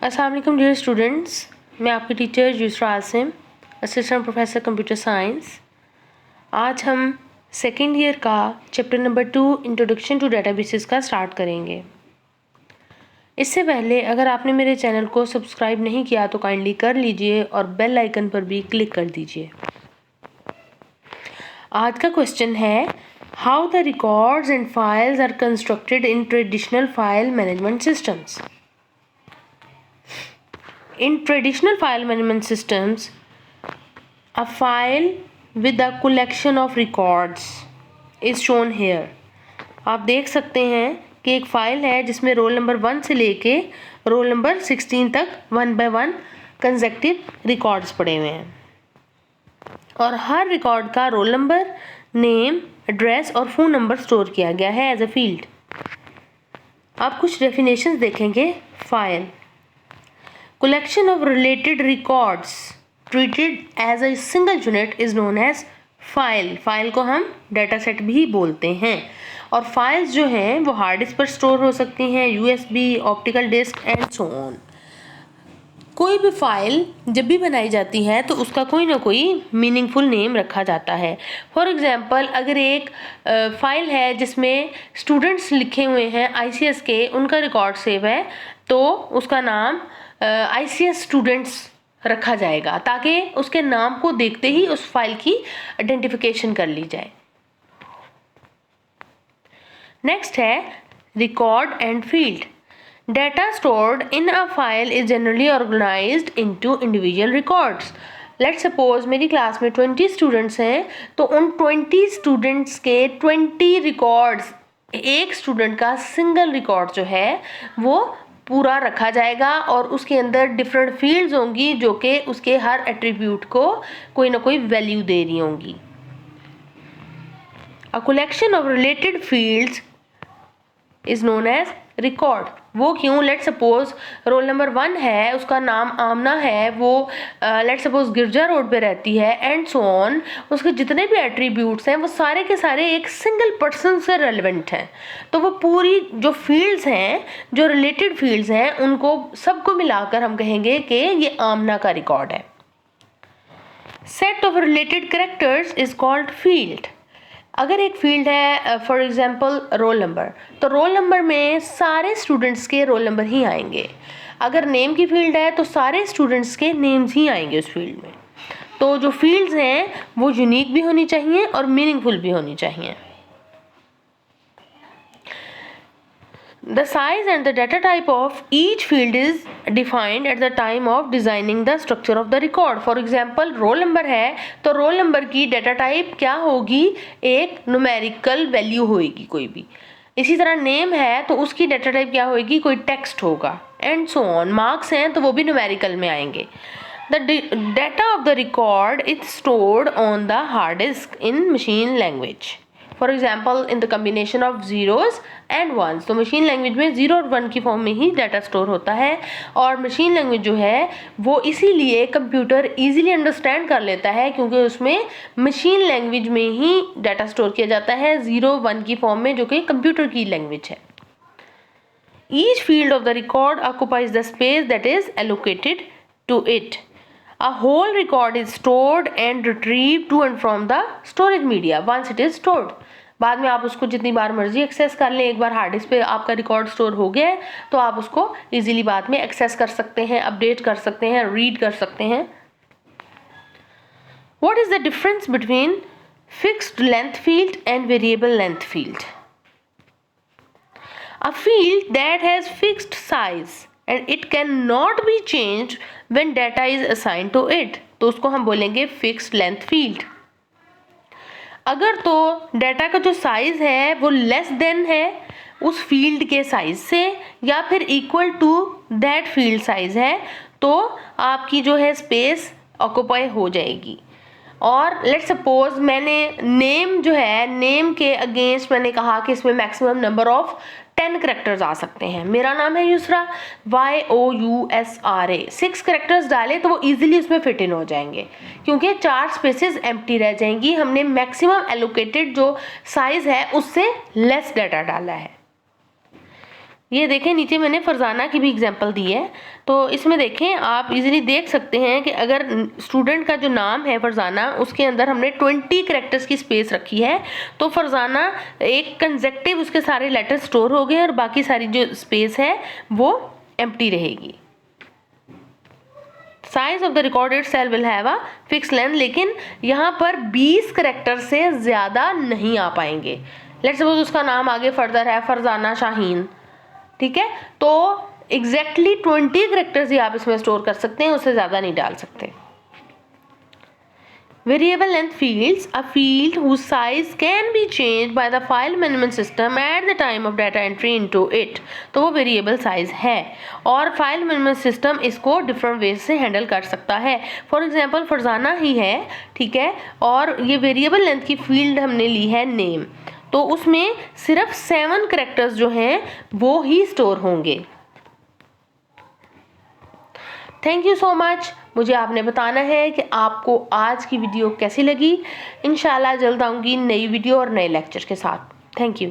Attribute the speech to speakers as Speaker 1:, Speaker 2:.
Speaker 1: अस्सलाम वालेकुम dear students, मैं आपकी teacher Yusra Asim, assistant professor computer science. आज हम सेकेंड ईयर का chapter number 2 introduction to databases का स्टार्ट करेंगे। इससे पहले अगर आपने मेरे चैनल को सब्सक्राइब नहीं किया तो काइंडली कर लीजिए और बेल आइकन पर भी क्लिक कर दीजिए। आज का क्वेश्चन है, how the records and files are constructed in traditional file management systems. In traditional file management systems, a file with a collection of records is shown here. आप देख सकते हैं कि एक फ़ाइल है जिसमें रोल नंबर 1 से लेके रोल नंबर 16 तक 1 by 1 कंसेक्टिव रिकॉर्ड्स पड़े हुए हैं और हर रिकॉर्ड का रोल नंबर, नेम, एड्रेस और फ़ोन नंबर स्टोर किया गया है एज ए फील्ड। आप कुछ डेफिनेशंस देखेंगे। File, collection of related records treated as a single unit is known as file. File को हम डाटा सेट भी बोलते हैं और फाइल्स जो हैं वो हार्ड डिस्क पर स्टोर हो सकती हैं, USB, optical disk and so on. कोई भी फाइल जब भी बनाई जाती है तो उसका कोई ना कोई मीनिंगफुल नेम रखा जाता है। फॉर एग्जांपल, अगर एक फाइल है जिसमें स्टूडेंट्स लिखे हुए हैं आईसीएस के, उनका रिकॉर्ड सेव है, तो उसका नाम आईसीएस स्टूडेंट्स रखा जाएगा ताकि उसके नाम को देखते ही उस फाइल की आइडेंटिफिकेशन कर ली जाए। नेक्स्ट है record and field. Data stored in a file is generally organized into individual records. Let's suppose मेरी क्लास में 20 स्टूडेंट्स हैं, तो उन 20 स्टूडेंट्स के 20 रिकॉर्ड्स, एक स्टूडेंट का सिंगल रिकॉर्ड जो है वो पूरा रखा जाएगा और उसके अंदर डिफरेंट फील्ड्स होंगी जो कि उसके हर एट्रीब्यूट को कोई ना कोई वैल्यू दे रही होंगी। A collection of related fields is known as record. वो क्यों? लेट सपोज रोल नंबर 1 है, उसका नाम आमना है, वो लेट सपोज गिरजा रोड पे रहती है एंड सो ऑन। उसके जितने भी एट्रीब्यूट्स हैं वो सारे के सारे एक सिंगल पर्सन से रेलेवेंट हैं, तो वो पूरी जो फील्ड्स हैं, जो रिलेटेड फील्ड्स हैं, उनको सबको मिलाकर हम कहेंगे कि ये आमना का रिकॉर्ड है। Set of related characters is called field. अगर एक फील्ड है फॉर एग्जांपल रोल नंबर, तो रोल नंबर में सारे स्टूडेंट्स के रोल नंबर ही आएंगे। अगर नेम की फील्ड है तो सारे स्टूडेंट्स के नेम्स ही आएंगे उस फील्ड में। तो जो फील्ड्स हैं वो यूनिक भी होनी चाहिए और मीनिंगफुल भी होनी चाहिए। The size and the data type of each field is defined at the time of designing the structure of the record. For example, roll number है तो रोल नंबर की डाटा टाइप क्या होगी? एक न्यूमेरिकल वैल्यू होगी कोई भी। इसी तरह नेम है तो उसकी डाटा टाइप क्या होगी? कोई टेक्स्ट होगा एंड सो ऑन। मार्क्स हैं तो वो भी न्यूमेरिकल में आएंगे। The data of the record is stored on the hard disk in machine language. For example in the combination of zeros and ones. तो मशीन लैंग्वेज में 0 और 1 की फॉर्म में ही डाटा स्टोर होता है और मशीन लैंग्वेज जो है वो इसीलिए कंप्यूटर इजीली अंडरस्टैंड कर लेता है क्योंकि उसमें मशीन लैंग्वेज में ही डाटा स्टोर किया जाता है 0, 1 की फॉर्म में, जो कि कंप्यूटर की लैंग्वेज है। Each field of the record occupies the space that is allocated to it. A whole record is stored and retrieved to and from the storage media once it is stored. बाद में आप उसको जितनी बार मर्जी access कर लें। एक बार hard disk पे आपका रिकॉर्ड स्टोर हो गया है तो आप उसको इजीली बाद में एक्सेस कर सकते हैं, अपडेट कर सकते हैं, रीड कर सकते हैं। What is the difference between fixed length field and variable length field? A field that has fixed size and it cannot be changed when data is assigned to it, तो उसको हम बोलेंगे फिक्स्ड लेंथ फील्ड। अगर तो data का जो size है वो लेस देन है उस फील्ड के साइज से या फिर equal to that field size है तो आपकी जो है स्पेस ऑक्यूपाई हो जाएगी। और लेट सपोज मैंने नेम जो है, नेम के अगेंस्ट मैंने कहा कि इसमें मैक्सिमम नंबर ऑफ 10 करेक्टर्स आ सकते हैं। मेरा नाम है यूसरा, YOUSRA। 6 करेक्टर्स डाले तो वो इजीली उसमें फिट इन हो जाएंगे क्योंकि 4 स्पेसेस एम्प्टी रह जाएंगी। हमने मैक्सिमम एलोकेटेड जो साइज है उससे लेस डाटा डाला है। ये देखें नीचे मैंने फरजाना की भी एग्जांपल दी है, तो इसमें देखें आप इजीली देख सकते हैं कि अगर स्टूडेंट का जो नाम है फरजाना, उसके अंदर हमने 20 कैरेक्टर्स की स्पेस रखी है, तो फरजाना एक कंसेक्टिव उसके सारे लेटर स्टोर हो गए और बाकी सारी जो स्पेस है वो एम्प्टी रहेगी। Size of the record itself will have a fix length, लेकिन यहाँ पर 20 कैरेक्टर से ज़्यादा नहीं आ पाएंगे। लेट्स सपोज उसका नाम आगे फर्दर है फरजाना शाहीन, ठीक है, तो एग्जैक्टली 20 कैरेक्टर्स ही आप इसमें स्टोर कर सकते हैं, उससे ज़्यादा नहीं डाल सकते। Variable length fields, a field whose size can be changed by the file management system at the time of data entry into it, तो वो वेरिएबल साइज है और फाइल मैनेजमेंट सिस्टम इसको डिफरेंट वेज से हैंडल कर सकता है। For example Farzana ही है, ठीक है, और ये वेरिएबल लेंथ की फील्ड हमने ली है नेम, तो उसमें सिर्फ 7 कैरेक्टर्स जो हैं वो ही स्टोर होंगे। Thank you so much. मुझे आपने बताना है कि आपको आज की वीडियो कैसी लगी। इंशाल्लाह जल्द आऊँगी नई वीडियो और नए लेक्चर के साथ। Thank you.